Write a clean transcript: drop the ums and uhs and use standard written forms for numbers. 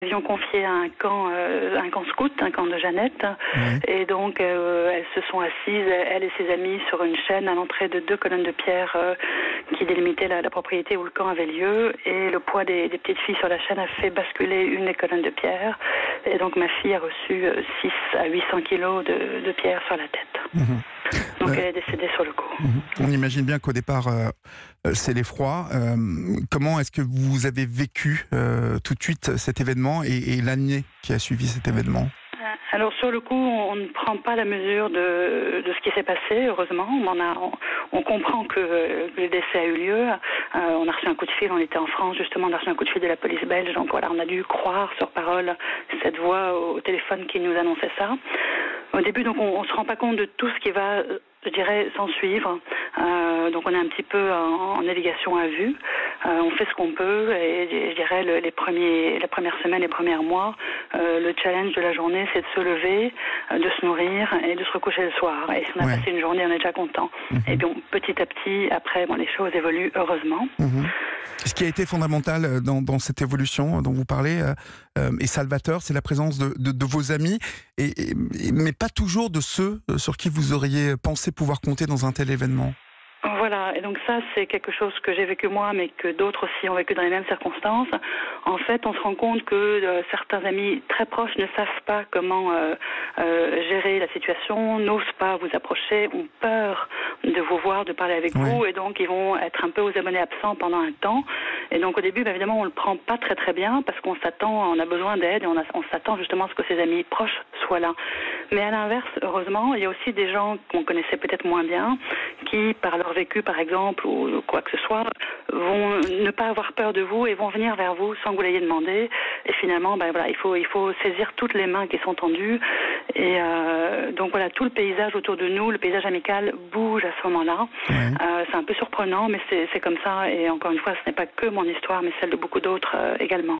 Nous avions confié un camp scout, un camp de Jeannette, et donc elles se sont assises, elle et ses amies, sur une chaîne à l'entrée de 2 colonnes de pierre qui délimitaient la propriété où le camp avait lieu, et le poids des petites filles sur la chaîne a fait basculer une des colonnes de pierre, et donc ma fille a reçu 6 à 800 kilos de pierre sur la tête. Donc elle est décédée sur le coup. On imagine bien qu'au départ, c'est l'effroi. Comment est-ce que vous avez vécu tout de suite cet événement et l'année qui a suivi cet événement ? Alors sur le coup, on ne prend pas la mesure de ce qui s'est passé, heureusement. On comprend que le décès a eu lieu. On a reçu un coup de fil, on était en France justement, on a reçu un coup de fil de la police belge. Donc voilà, on a dû croire sur parole cette voix au téléphone qui nous annonçait ça. Au début, donc, on se rend pas compte de tout ce qui va, je dirais, s'en suivre. Donc, on est un petit peu en navigation à vue. On fait ce qu'on peut, et je dirais les premières semaines, les premiers mois, le challenge de la journée, c'est de se lever, de se nourrir et de se recoucher le soir. Et si on a passé une journée, on est déjà content. Et donc, petit à petit, après, les choses évoluent heureusement. Ce qui a été fondamental dans cette évolution dont vous parlez, et salvateur, c'est la présence de vos amis, mais pas toujours de ceux sur qui vous auriez pensé pouvoir compter dans un tel événement. Voilà, et donc ça, c'est quelque chose que j'ai vécu moi, mais que d'autres aussi ont vécu dans les mêmes circonstances. En fait, on se rend compte que certains amis très proches ne savent pas comment gérer la situation, n'osent pas vous approcher, ont peur de vous voir, de parler avec vous, et donc ils vont être un peu aux abonnés absents pendant un temps. Et donc au début, évidemment, on le prend pas très très bien, parce qu'on s'attend, on a besoin d'aide, et on s'attend justement à ce que ses amis proches soient là. Mais à l'inverse, heureusement, il y a aussi des gens qu'on connaissait peut-être moins bien, qui, par leur vécu par exemple, ou quoi que ce soit, vont ne pas avoir peur de vous et vont venir vers vous sans que vous l'ayez demandé. Et finalement, il faut saisir toutes les mains qui sont tendues. Et donc voilà, tout le paysage autour de nous, le paysage amical bouge à ce moment-là. C'est un peu surprenant, mais c'est comme ça. Et encore une fois, ce n'est pas que mon histoire, mais celle de beaucoup d'autres également.